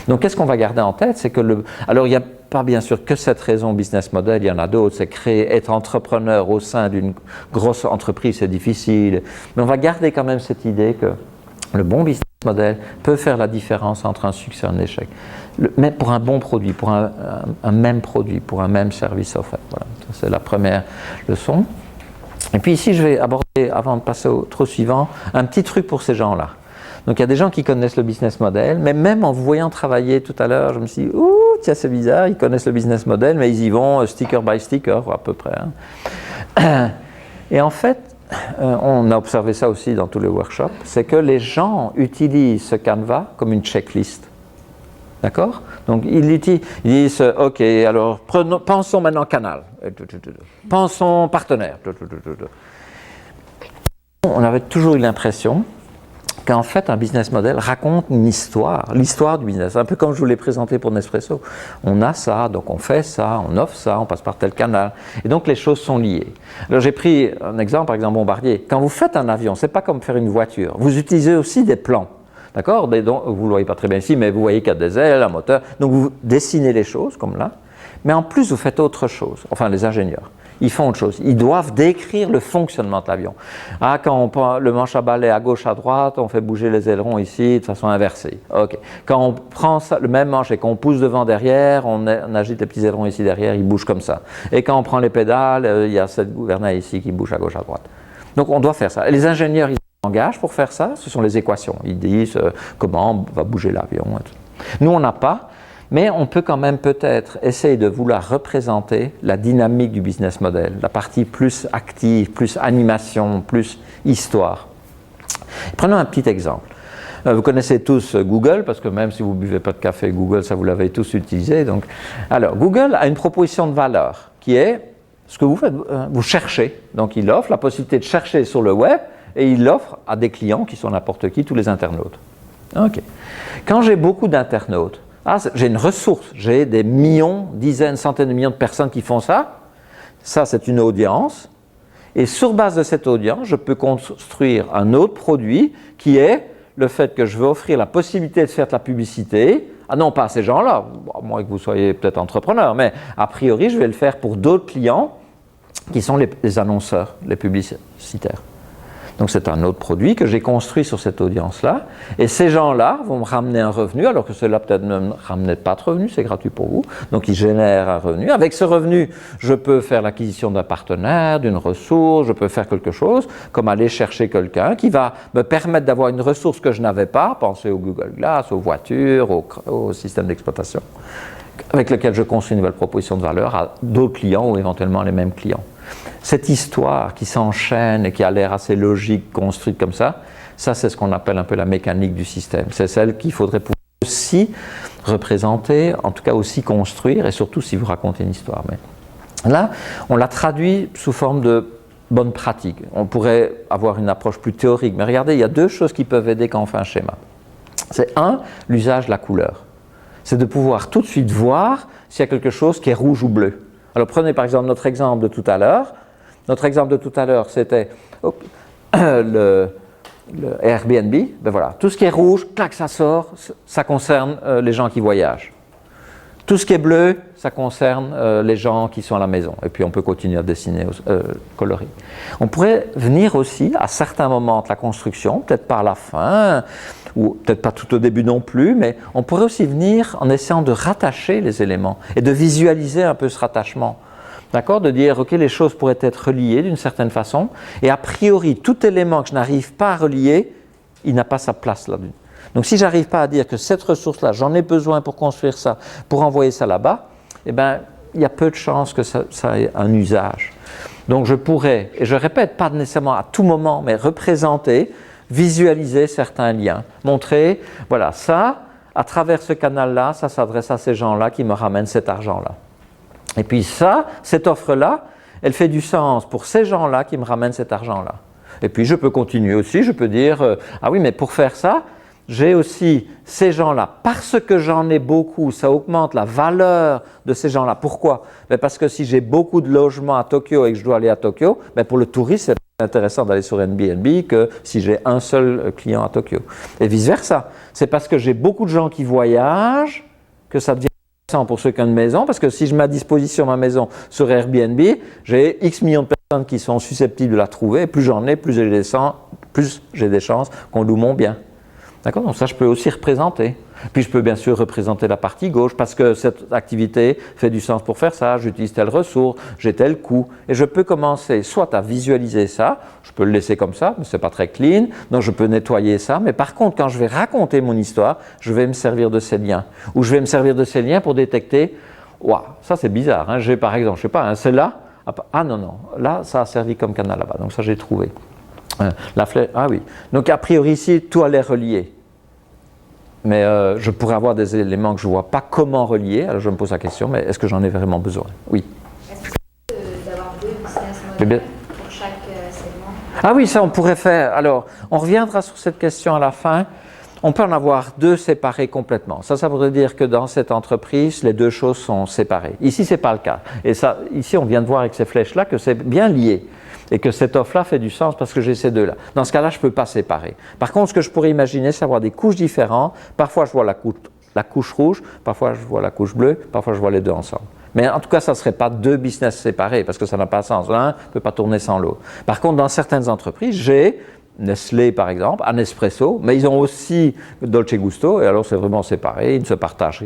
Donc qu'est-ce qu'on va garder en tête? C'est que alors il n'y a pas bien sûr que cette raison business model, il y en a d'autres, c'est être entrepreneur au sein d'une grosse entreprise, c'est difficile, mais on va garder quand même cette idée que le bon business model peut faire la différence entre un succès et un échec. Mais pour un bon produit, pour un même produit, pour un même service offert. Voilà, c'est la première leçon. Et puis ici, je vais aborder, avant de passer au suivant, un petit truc pour ces gens-là. Donc il y a des gens qui connaissent le business model, mais même en vous voyant travailler tout à l'heure, je me suis dit, ouh, tiens, c'est bizarre, ils connaissent le business model, mais ils y vont sticker by sticker, à peu près. Hein. Et en fait, on a observé ça aussi dans tous les workshops, c'est que les gens utilisent ce canevas comme une checklist. D'accord? Donc ils disent, ok, alors pensons maintenant canal, pensons partenaire. On avait toujours eu l'impression qu'en fait un business model raconte une histoire, l'histoire du business, un peu comme je vous l'ai présenté pour Nespresso. On a ça, donc on fait ça, on offre ça, on passe par tel canal, et donc les choses sont liées. Alors j'ai pris un exemple, par exemple Bombardier. Quand vous faites un avion, c'est pas comme faire une voiture, vous utilisez aussi des plans. D'accord? Vous ne le voyez pas très bien ici, mais vous voyez qu'il y a des ailes, un moteur. Donc vous dessinez les choses comme là, mais en plus vous faites autre chose. Enfin les ingénieurs, ils font autre chose. Ils doivent décrire le fonctionnement de l'avion. Ah, quand on prend le manche à balai à gauche, à droite, on fait bouger les ailerons ici de façon inversée. Ok. Quand on prend ça, le même manche et qu'on pousse devant derrière, on agite les petits ailerons ici derrière, ils bougent comme ça. Et quand on prend les pédales, il y a cette gouvernail ici qui bouge à gauche, à droite. Donc on doit faire ça. Et les ingénieurs, ils engagent pour faire ça, ce sont les équations. Ils disent comment va bouger l'avion. Nous, on n'a pas, mais on peut quand même peut-être essayer de vouloir représenter la dynamique du business model, la partie plus active, plus animation, plus histoire. Prenons un petit exemple. Vous connaissez tous Google, parce que même si vous ne buvez pas de café, Google, ça vous l'avez tous utilisé. Donc, alors, Google a une proposition de valeur qui est ce que vous faites, vous cherchez. Donc, il offre la possibilité de chercher sur le web et il l'offre à des clients qui sont n'importe qui, tous les internautes. Ok. Quand j'ai beaucoup d'internautes, j'ai une ressource, j'ai des millions, dizaines, centaines de millions de personnes qui font ça. Ça, c'est une audience. Et sur base de cette audience, je peux construire un autre produit qui est le fait que je veux offrir la possibilité de faire de la publicité. Ah non, pas à ces gens-là, à moins que vous soyez peut-être entrepreneur, mais a priori, je vais le faire pour d'autres clients qui sont les annonceurs, les publicitaires. Donc c'est un autre produit que j'ai construit sur cette audience-là. Et ces gens-là vont me ramener un revenu, alors que ceux-là peut-être ne me ramenaient pas de revenu, c'est gratuit pour vous. Donc ils génèrent un revenu. Avec ce revenu, je peux faire l'acquisition d'un partenaire, d'une ressource, je peux faire quelque chose, comme aller chercher quelqu'un qui va me permettre d'avoir une ressource que je n'avais pas. Pensez au Google Glass, aux voitures, au système d'exploitation, avec lequel je construis une nouvelle proposition de valeur à d'autres clients ou éventuellement les mêmes clients. Cette histoire qui s'enchaîne et qui a l'air assez logique, construite comme ça, c'est ce qu'on appelle un peu la mécanique du système. C'est celle qu'il faudrait pouvoir aussi représenter, en tout cas aussi construire, et surtout si vous racontez une histoire. Mais là, on l'a traduit sous forme de bonne pratique. On pourrait avoir une approche plus théorique, mais regardez, il y a deux choses qui peuvent aider quand on fait un schéma. C'est l'usage de la couleur. C'est de pouvoir tout de suite voir s'il y a quelque chose qui est rouge ou bleu. Alors prenez par exemple notre exemple de tout à l'heure. Notre exemple de tout à l'heure, c'était le Airbnb. Ben voilà, tout ce qui est rouge, clac, ça sort, ça concerne les gens qui voyagent. Tout ce qui est bleu, ça concerne les gens qui sont à la maison. Et puis on peut continuer à dessiner, colorer. On pourrait venir aussi à certains moments de la construction, peut-être pas à la fin, ou peut-être pas tout au début non plus, mais on pourrait aussi venir en essayant de rattacher les éléments et de visualiser un peu ce rattachement. D'accord? De dire, ok, les choses pourraient être reliées d'une certaine façon, et a priori, tout élément que je n'arrive pas à relier, il n'a pas sa place là-dessus. Donc si je n'arrive pas à dire que cette ressource-là, j'en ai besoin pour construire ça, pour envoyer ça là-bas, eh bien, il y a peu de chances que ça ait un usage. Donc je pourrais, et je répète, pas nécessairement à tout moment, mais représenter, visualiser certains liens, montrer, voilà, ça, à travers ce canal-là, ça s'adresse à ces gens-là qui me ramènent cet argent-là. Et puis ça, cette offre-là, elle fait du sens pour ces gens-là qui me ramènent cet argent-là. Et puis je peux continuer aussi, je peux dire, ah oui, mais pour faire ça, j'ai aussi ces gens-là. Parce que j'en ai beaucoup, ça augmente la valeur de ces gens-là. Pourquoi? Parce que si j'ai beaucoup de logements à Tokyo et que je dois aller à Tokyo, pour le touriste, c'est intéressant d'aller sur Airbnb que si j'ai un seul client à Tokyo. Et vice-versa. C'est parce que j'ai beaucoup de gens qui voyagent que ça devient intéressant pour ceux qui ont une maison, parce que si je mets à disposition ma maison sur Airbnb, j'ai X millions de personnes qui sont susceptibles de la trouver, et plus j'en ai, plus j'ai des chances qu'on loue mon bien. D'accord? Donc ça, je peux aussi représenter. Puis je peux bien sûr représenter la partie gauche parce que cette activité fait du sens pour faire ça, j'utilise telle ressource, j'ai tel coût. Et je peux commencer soit à visualiser ça, je peux le laisser comme ça, mais ce n'est pas très clean, donc je peux nettoyer ça. Mais par contre, quand je vais raconter mon histoire, je vais me servir de ces liens. Ou je vais me servir de ces liens pour détecter, waouh, ça c'est bizarre, hein. J'ai par exemple, je sais pas, celle-là, ah non, non, là ça a servi comme canal là-bas, donc ça j'ai trouvé. La flèche, ah oui. Donc a priori ici, tout a l'air relié. Mais je pourrais avoir des éléments que je ne vois pas comment relier. Alors je me pose la question, mais est-ce que j'en ai vraiment besoin? Oui. Est-ce que c'est d'avoir deux business models pour chaque segment? Ah oui, ça on pourrait faire. Alors, on reviendra sur cette question à la fin. On peut en avoir deux séparés complètement. Ça voudrait dire que dans cette entreprise, les deux choses sont séparées. Ici, ce n'est pas le cas. Et ça, ici, on vient de voir avec ces flèches-là que c'est bien lié. Et que cette offre-là fait du sens parce que j'ai ces deux-là. Dans ce cas-là, je ne peux pas séparer. Par contre, ce que je pourrais imaginer, c'est avoir des couches différentes. Parfois, je vois la couche rouge, parfois, je vois la couche bleue, parfois, je vois les deux ensemble. Mais en tout cas, ça ne serait pas deux business séparés parce que ça n'a pas de sens. L'un ne peut pas tourner sans l'autre. Par contre, dans certaines entreprises, j'ai Nestlé, par exemple, un Nespresso, mais ils ont aussi Dolce Gusto, et alors c'est vraiment séparé, ils ne se partagent